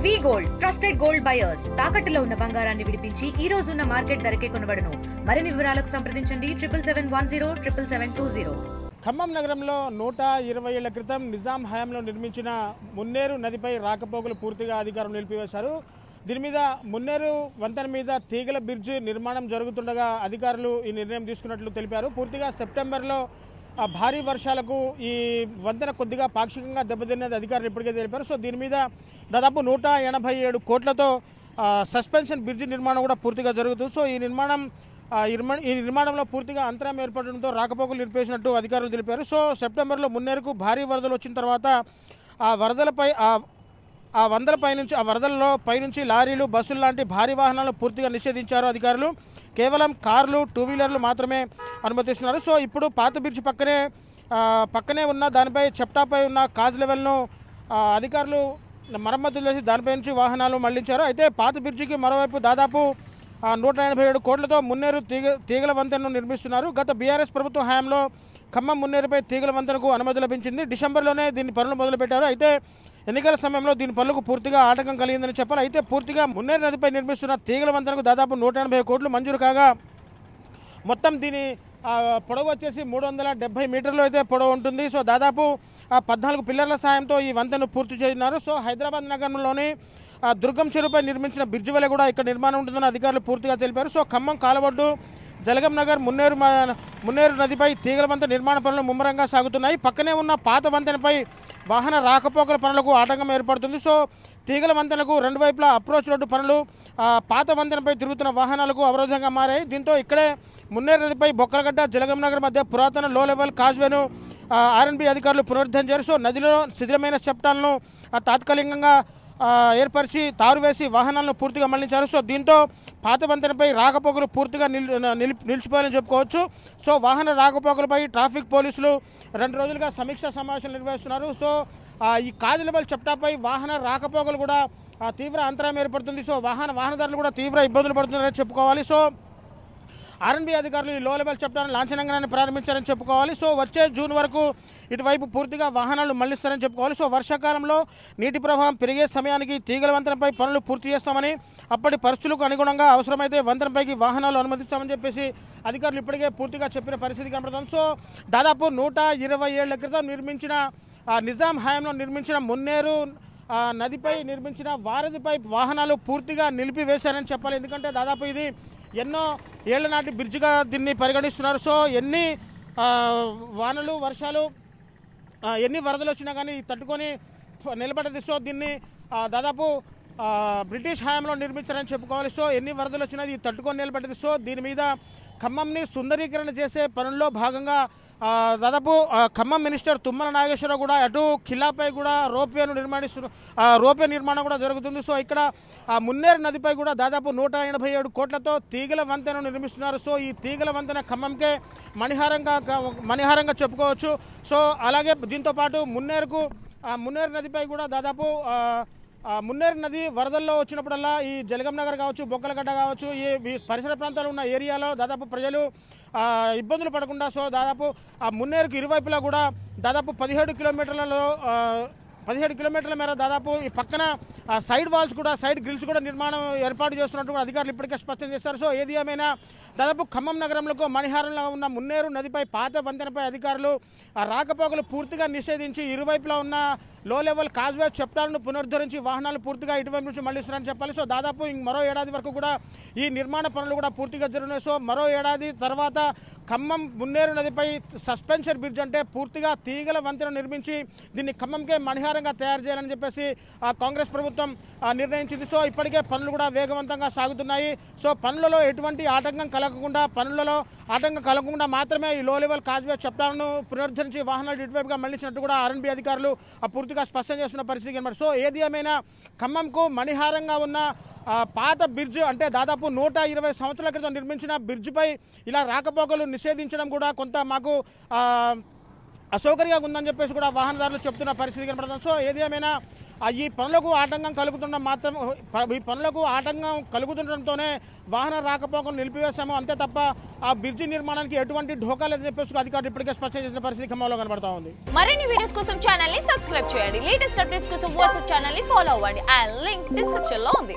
వి gold trusted gold buyers తాకట్టులో ఉన్న బంగారాన్ని విడిపించి ఈ రోజు ఉన్న మార్కెట్ ధరకే కొనబడును. మరిన్ని వివరాలకు సంప్రదించండి 7710772020. ఖమ్మం నగరంలో 120 ఏళ్ల క్రితం నిజాం హయాంలో నిర్మించిన మున్నేరు నదిపై రాకపోకలు పూర్తిగా అధికారులు నిలిపివేశారు. దీని మీద మున్నేరు వంతెన మీద తీగల బ్రిడ్జ్ నిర్మాణం జరుగుతుండగా అధికారులు ఈ నిర్ణయం తీసుకున్నట్లు తెలిపారు. పూర్తిగా సెప్టెంబర్లో భారీ వర్షాలకు ఈ వంతెన కొద్దిగా పాక్షికంగా దెబ్బతిన్నది అధికారులు ఇప్పటికే తెలిపారు. సో దీని మీద దాదాపు 187 కోట్లతో సస్పెన్షన్ బ్రిడ్జ్ నిర్మాణం కూడా పూర్తిగా జరుగుతుంది. సో ఈ నిర్మాణంలో పూర్తిగా అంతరాయం ఏర్పడడంతో రాకపోకలు నిలిపేసినట్టు అధికారులు తెలిపారు. సో సెప్టెంబర్లో మున్నేరుకు భారీ వరదలు వచ్చిన తర్వాత ఆ వరదల్లో పైనుంచి లారీలు, బస్సులు లాంటి భారీ వాహనాలు పూర్తిగా నిషేధించారు అధికారులు. కేవలం కార్లు, 2 వీలర్లు మాత్రమే అనుమతిస్తున్నారు. సో ఇప్పుడు పాత బ్రిడ్జ్ పక్కనే ఉన్న దానిపై చెప్టాపై ఉన్న కాజ్ లెవెల్ను అధికారులు మరమ్మతులు చేసి దానిపై నుంచి వాహనాలు మళ్లించారు. అయితే పాత బ్రిడ్జికి మరోవైపు దాదాపు 187 కోట్లతో మున్నేరు తీగల వంతెనను నిర్మిస్తున్నారు. గత బీఆర్ఎస్ ప్రభుత్వ హయాంలో ఖమ్మం మున్నేరుపై తీగల వంతెనకు అనుమతి లభించింది. డిసెంబర్లోనే దీని పనులు మొదలుపెట్టారు. అయితే ఎన్నికల సమయంలో దీని పనులకు పూర్తిగా ఆటంకం కలిగిందని చెప్పాలి. అయితే పూర్తిగా మున్నేరు నదిపై నిర్మిస్తున్న తీగల వంతెనకు దాదాపు 180 కోట్లు మంజూరు కాగా మొత్తం దీని పొడవు వచ్చేసి 370 మీటర్లు అయితే పొడవు ఉంటుంది. సో దాదాపు 14 పిల్లర్ల సాయంతో ఈ వంతెనను పూర్తి చేస్తున్నారు. సో హైదరాబాద్ నగరంలోని దుర్గం చెరువుపై నిర్మించిన బ్రిడ్జ్ వల్ల కూడా ఇక్కడ నిర్మాణం ఉంటుందని అధికారులు పూర్తిగా తెలిపారు. సో ఖమ్మం కాలవడ్డు, జలగం నగర్, మున్నేరు నదిపై తీగల వంతెన నిర్మాణ పనులు ముమ్మరంగా సాగుతున్నాయి. పక్కనే ఉన్న పాత వంతెనపై వాహన రాకపోకల పనులకు ఆటంకం ఏర్పడుతుంది. సో తీగల వంతెనకు 2 వైపులా అప్రోచ్ రోడ్డు పనులు పాత వంతెనపై తిరుగుతున్న వాహనాలకు అవరోధంగా మారాయి. దీంతో ఇక్కడే మున్నేరు నదిపై బొక్కలగడ్డ, జలగం నగర్ మధ్య పురాతన లో లెవెల్ కాజ్వేను ఆర్ఎన్బి అధికారులు పునరుద్ధరించారు. సో నదిలో శిథిలమైన చప్టాలను తాత్కాలికంగా ఏర్పరిచి తారు వేసి వాహనాలను పూర్తిగా మళ్లించారు. సో దీంతో పాత వంతెనపై రాకపోకలు పూర్తిగా నిలిచిపోయాలని చెప్పుకోవచ్చు. సో వాహన రాకపోకలపై ట్రాఫిక్ పోలీసులు 2 రోజులుగా సమీక్షా సమావేశాలు నిర్వహిస్తున్నారు. సో ఈ కాజ్ లెవెల్ చప్టాపై వాహన రాకపోకలు కూడా తీవ్ర అంతరాయం ఏర్పడుతుంది. సో వాహనదారులు కూడా తీవ్ర ఇబ్బందులు పడుతున్నారని చెప్పుకోవాలి. సో ఆర్ఎన్బి అధికారులు ఈ లో లెవెల్ చప్టాన్ని లాంఛనంగానే ప్రారంభించారని చెప్పుకోవాలి. సో వచ్చే జూన్ వరకు ఇటువైపు పూర్తిగా వాహనాలు మళ్లిస్తారని చెప్పుకోవాలి. సో వర్షాకాలంలో నీటి ప్రవాహం పెరిగే సమయానికి తీగల వంతెనపై పనులు పూర్తి చేస్తామని, అప్పటి పరిస్థితులకు అనుగుణంగా అవసరమైతే వంతెనపైకి వాహనాలు అనుమతిస్తామని చెప్పేసి అధికారులు ఇప్పటికే పూర్తిగా చెప్పిన పరిస్థితి కనబడుతుంది. సో దాదాపు 120 ఏళ్ల క్రితం నిర్మించిన నిజాం హయాంలో నిర్మించిన మున్నేరు నదిపై నిర్మించిన వారధిపై వాహనాలు పూర్తిగా నిలిపివేశారని చెప్పాలి. ఎందుకంటే దాదాపు ఇది ఎన్నో ఏళ్ల నాటి బ్రిడ్జిగా దీన్ని పరిగణిస్తున్నారు. సో ఎన్ని వానలు, వర్షాలు, ఎన్ని వరదలు వచ్చినా కానీ తట్టుకొని నిలబడేది. సో దీన్ని దాదాపు బ్రిటిష్ హయాంలో నిర్మించారని చెప్పుకోవాలి. సో ఎన్ని వరదలు వచ్చినా ఇది తట్టుకొని నిలబడేది. సో దీని మీద ఖమ్మంని సుందరీకరణ చేసే పనుల్లో భాగంగా దాదాపు ఖమ్మం మినిస్టర్ తుమ్మల నాగేశ్వరరావు కూడా అటు ఖిల్లాపై కూడా రోప్వే నిర్మాణం కూడా జరుగుతుంది. సో ఇక్కడ మున్నేరు నదిపై కూడా దాదాపు 187 కోట్లతో తీగల వంతెన నిర్మిస్తున్నారు. సో ఈ తీగల వంతెన ఖమ్మంకే మణిహారంగా చెప్పుకోవచ్చు. సో అలాగే దీంతో పాటు మున్నేరు నదిపై కూడా దాదాపు మున్నేరు నది వరదల్లో వచ్చినప్పుడల్లా ఈ జలగం నగర్ కావచ్చు, బొక్కలగడ్డ కావచ్చు, ఈ పరిసర ప్రాంతాలు ఉన్న ఏరియాలో దాదాపు ప్రజలు ఇబ్బందులు పడకుండా సో దాదాపు ఆ మున్నేరుకు ఇరువైపులా కూడా దాదాపు 17 కిలోమీటర్ల మేర దాదాపు ఈ పక్కన సైడ్ వాల్స్ కూడా, సైడ్ గ్రిల్స్ కూడా నిర్మాణం ఏర్పాటు చేస్తున్నట్టు కూడా అధికారులు ఇప్పటికే స్పష్టం చేస్తారు. సో ఏది ఏమైనా దాదాపు ఖమ్మం నగరంలో మణిహారంలో ఉన్న మున్నేరు నదిపై పాత వంతెనపై అధికారులు రాకపోకలు పూర్తిగా నిషేధించి ఇరువైపులా ఉన్న లో లెవెల్ కాజ్వే చప్టాలను పునరుద్ధరించి వాహనాలు పూర్తిగా ఇటువైపు నుంచి మళ్లిస్తున్నారని చెప్పాలి. సో దాదాపు మరో ఏడాది వరకు కూడా ఈ నిర్మాణ పనులు కూడా పూర్తిగా జరుగుతున్నాయి. సో మరో ఏడాది తర్వాత ఖమ్మం మున్నేరు నదిపై సస్పెన్షన్ బ్రిడ్జ్ అంటే పూర్తిగా తీగల వంతెన నిర్మించి దీన్ని ఖమ్మంకే మణిహారంగా తయారు చేయాలని చెప్పేసి కాంగ్రెస్ ప్రభుత్వం నిర్ణయించింది. సో ఇప్పటికే పనులు కూడా వేగవంతంగా సాగుతున్నాయి. సో పనులలో ఎటువంటి ఆటంకం కలగకుండా మాత్రమే ఈ లో లెవెల్ కాజ్వే చప్టాలను పునరుద్ధరించి వాహనాలు ఇటువైపుగా మళ్లించినట్టు కూడా ఆర్ఎన్బి అధికారులు పూర్తిగా స్పష్టం చేస్తున్న పరిస్థితి కనబడి. సో ఏది ఏమైనా ఖమ్మంకు మణిహారంగా ఉన్న పాత బ్రిడ్జ్ అంటే దాదాపు 120 సంవత్సరాల క్రితం నిర్మించిన బ్రిడ్జిపై ఇలా రాకపోకలు నిషేధించడం కూడా కొంత మాకు అసౌకర్యంగా ఉందని చెప్పేసి కూడా వాహనదారులు చెప్తున్న పరిస్థితి కనపడుతుంది. సో ఏది ఏమైనా ఈ పనులకు ఆటంకం కలుగుతుండటంతోనే వాహన రాకపోకలు నిలిపివేశాము అంతే తప్ప ఆ బ్రిడ్జి నిర్మాణానికి ఎటువంటి ఢోకా లేదని చెప్పేసి అధికారులు ఇప్పటికే స్పష్టం చేసిన పరిస్థితి ఖమ్మంలో కనబడతా ఉంది. మరిన్ని వీడియోస్ కోసం ఛానల్ ని సబ్స్క్రైబ్ చేయండి. లేటెస్ట్ అప్డేట్స్ కోసం వాట్సాప్ ఛానల్ ని ఫాలో అవ్వండి. ఆ లింక్ డిస్క్రిప్షన్ లో ఉంది.